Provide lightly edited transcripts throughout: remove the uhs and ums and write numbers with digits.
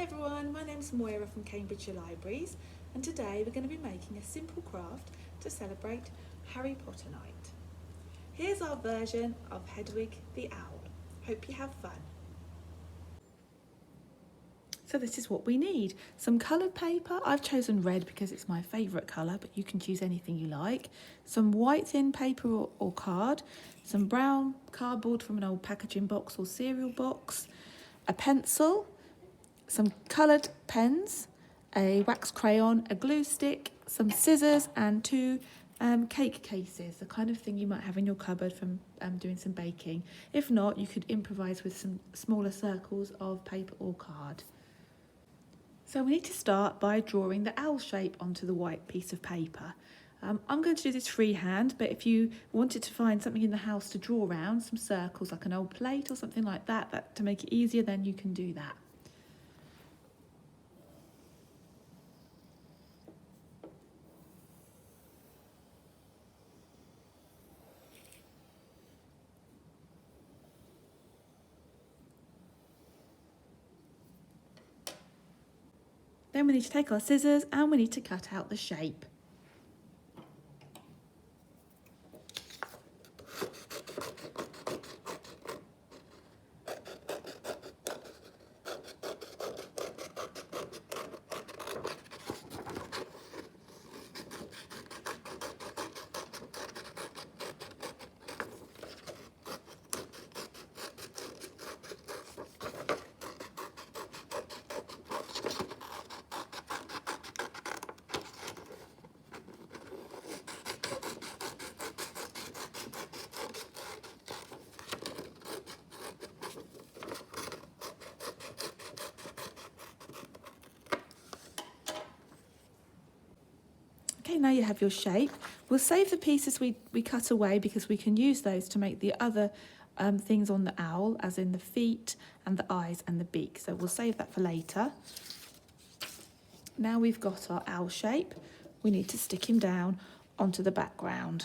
everyone, my name's Moira from Cambridgeshire Libraries, and today we're going to be making a simple craft to celebrate Harry Potter night. Here's our version of Hedwig the Owl. Hope you have fun. So this is what we need. Some coloured paper. I've chosen red because it's my favourite colour, but you can choose anything you like. Some white thin paper or card. Some brown cardboard from an old packaging box or cereal box. A pencil. Some coloured pens. A wax crayon. A glue stick. Some scissors and two cake cases. The kind of thing you might have in your cupboard from doing some baking. If not, you could improvise with some smaller circles of paper or card. So we need to start by drawing the owl shape onto the white piece of paper. I'm going to do this freehand, but if you wanted to find something in the house to draw around, some circles like an old plate or something like that to make it easier, then you can do that. Then we need to take our scissors and we need to cut out the shape. Okay, now you have your shape. We'll save the pieces we cut away because we can use those to make the other things on the owl, as in the feet and the eyes and the beak. So we'll save that for later. Now we've got our owl shape, we need to stick him down onto the background.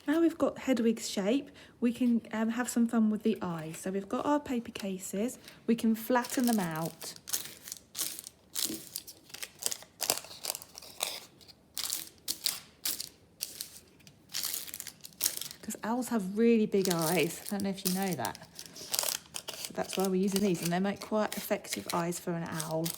Now we've got Hedwig's shape, we can have some fun with the eyes. So we've got our paper cases, we can flatten them out. Because owls have really big eyes, I don't know if you know that. But that's why we're using these, and they make quite effective eyes for an owl.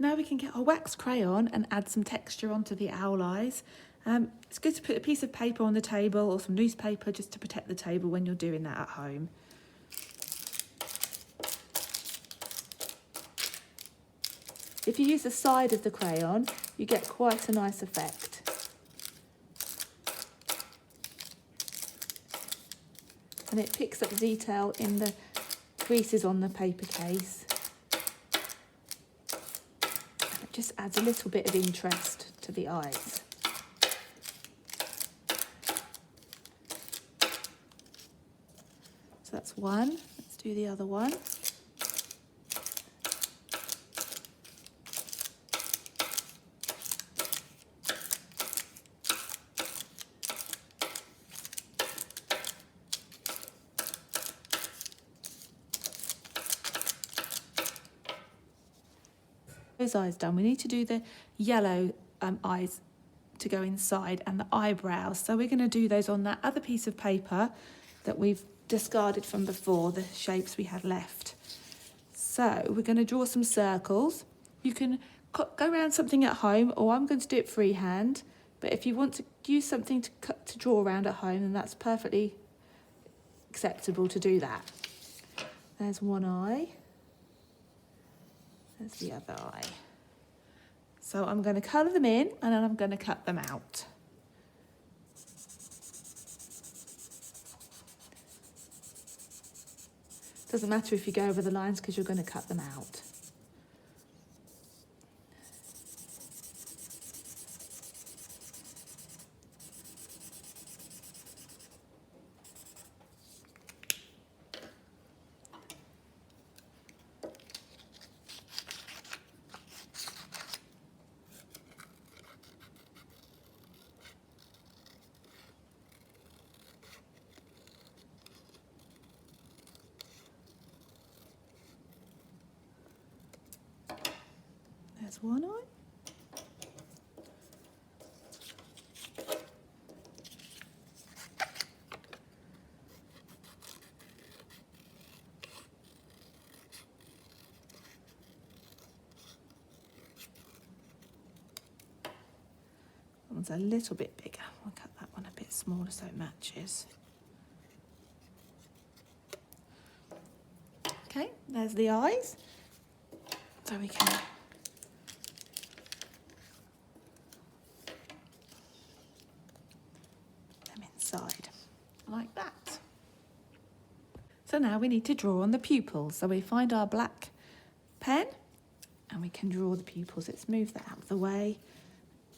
Now we can get our wax crayon and add some texture onto the owl eyes. It's good to put a piece of paper on the table or some newspaper just to protect the table when you're doing that at home. If you use the side of the crayon, you get quite a nice effect. And it picks up the detail in the creases on the paper case. Just adds a little bit of interest to the eyes. So that's one. Let's do the other one. Those eyes done, we need to do the yellow eyes to go inside and the eyebrows. So we're going to do those on that other piece of paper that we've discarded from before, the shapes we had left. So we're going to draw some circles. You can go around something at home, or I'm going to do it freehand. But if you want to use something to draw around at home, then that's perfectly acceptable to do that. There's one eye. There's the other eye. So I'm going to colour them in and then I'm going to cut them out. Doesn't matter if you go over the lines because you're going to cut them out. There's one eye. That one's a little bit bigger. I'll cut that one a bit smaller so it matches. Okay, there's the eyes. So we can put them inside, like that. So now we need to draw on the pupils. So we find our black pen and we can draw the pupils. Let's move that out of the way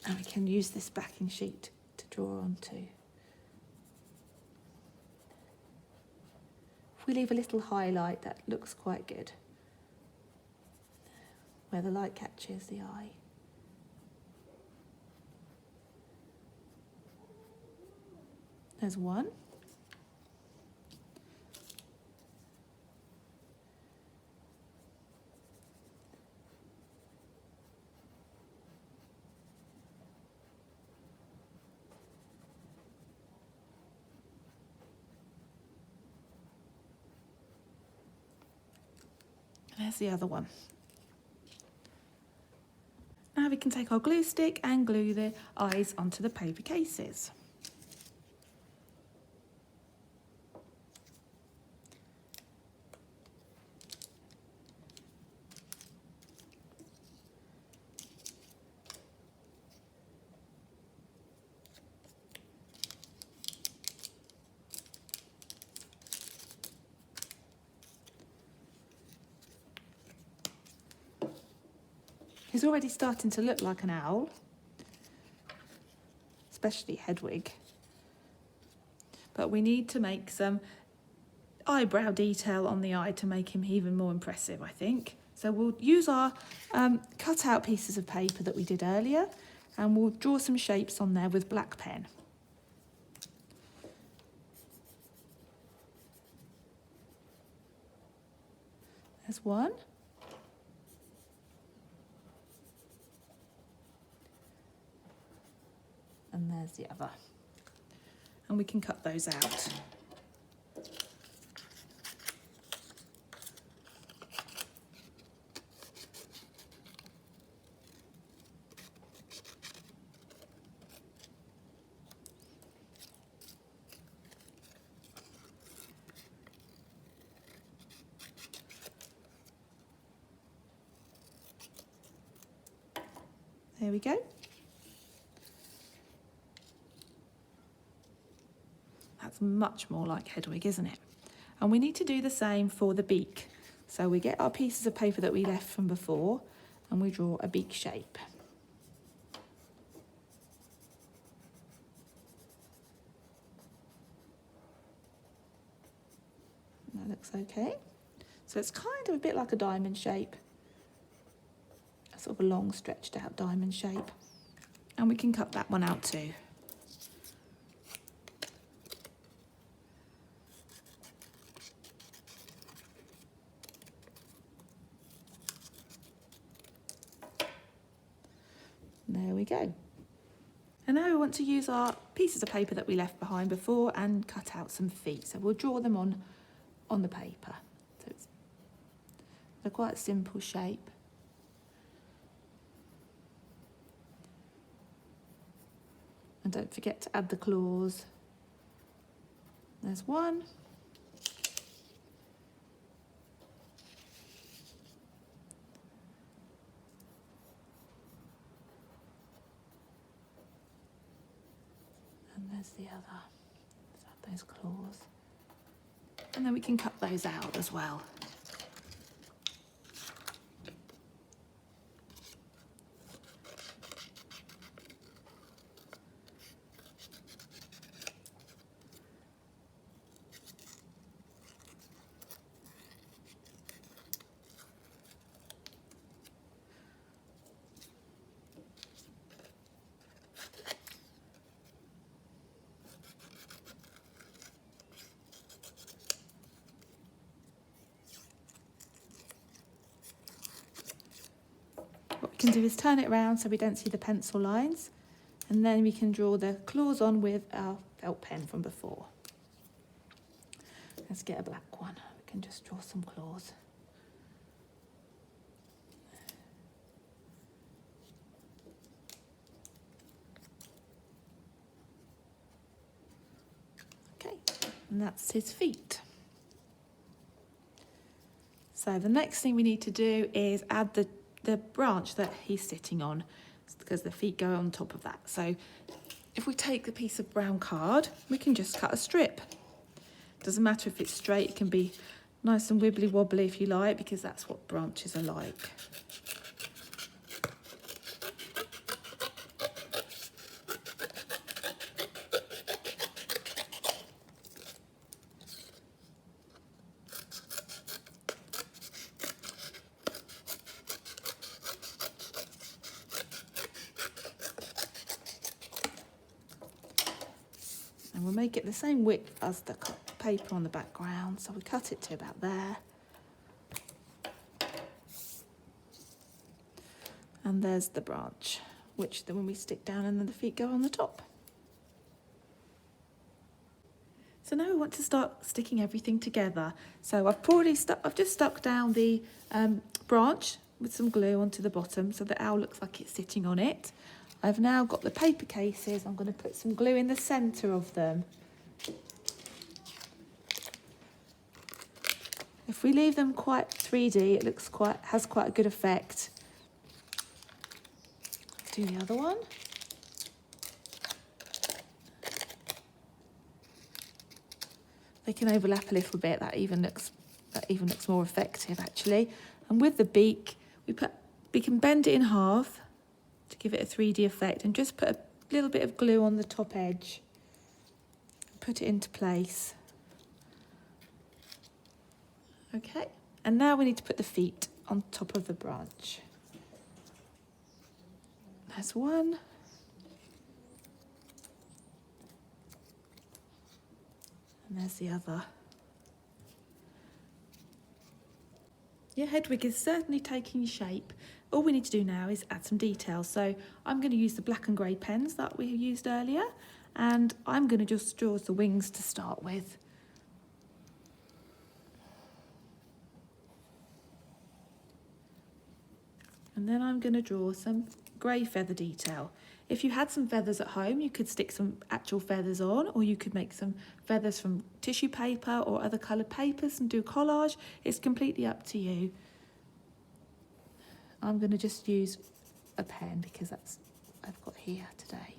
and we can use this backing sheet to draw onto. If we leave a little highlight, that looks quite good, where the light catches the eye. There's one. There's the other one. Now we can take our glue stick and glue the eyes onto the paper cases. He's already starting to look like an owl, especially Hedwig. But we need to make some eyebrow detail on the eye to make him even more impressive, I think. So we'll use our cut out pieces of paper that we did earlier and we'll draw some shapes on there with black pen. There's one. And there's the other. And we can cut those out. There we go. That's much more like Hedwig, isn't it? And we need to do the same for the beak. So we get our pieces of paper that we left from before and we draw a beak shape. That looks okay. So it's kind of a bit like a diamond shape. A sort of a long stretched out diamond shape. And we can cut that one out too. There we go. And now we want to use our pieces of paper that we left behind before and cut out some feet. So we'll draw them on the paper. So they're quite a simple shape. And don't forget to add the claws. There's one. And there's the other. Let's add those claws. And then we can cut those out as well. What we can do is turn it around so we don't see the pencil lines, and then we can draw the claws on with our felt pen from before. Let's get a black one. We can just draw some claws. Okay, and that's his feet. So the next thing we need to do is add the branch that he's sitting on, because the feet go on top of that. So if we take the piece of brown card, we can just cut a strip. Doesn't matter if it's straight, it can be nice and wibbly wobbly if you like, because that's what branches are like. And we'll make it the same width as the paper on the background, so we cut it to about there. And there's the branch, which then when we stick down and then the feet go on the top. So now we want to start sticking everything together. So I've just stuck down the branch with some glue onto the bottom so the owl looks like it's sitting on it. I've now got the paper cases. I'm going to put some glue in the centre of them. If we leave them quite 3D, it has quite a good effect. Do the other one. They can overlap a little bit. That even looks more effective actually. And with the beak, we can bend it in half to give it a 3D effect, and just put a little bit of glue on the top edge. Put it into place. Okay, and now we need to put the feet on top of the branch. There's one. And there's the other. Yeah, Hedwig is certainly taking shape. All we need to do now is add some details. So I'm going to use the black and grey pens that we used earlier, and I'm going to just draw the wings to start with. And then I'm going to draw some grey feather detail. If you had some feathers at home, you could stick some actual feathers on, or you could make some feathers from tissue paper or other coloured papers and do collage. It's completely up to you. I'm going to just use a pen because that's what I've got here today.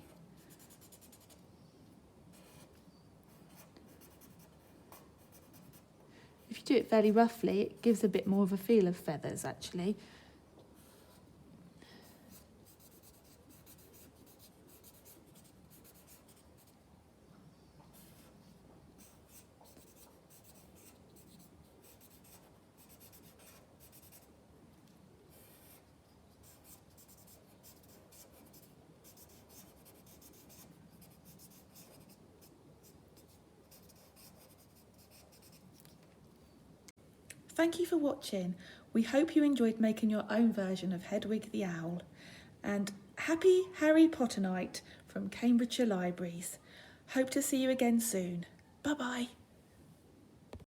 If you do it fairly roughly, it gives a bit more of a feel of feathers actually. Thank you for watching. We hope you enjoyed making your own version of Hedwig the Owl. And happy Harry Potter night from Cambridgeshire Libraries. Hope to see you again soon. Bye bye.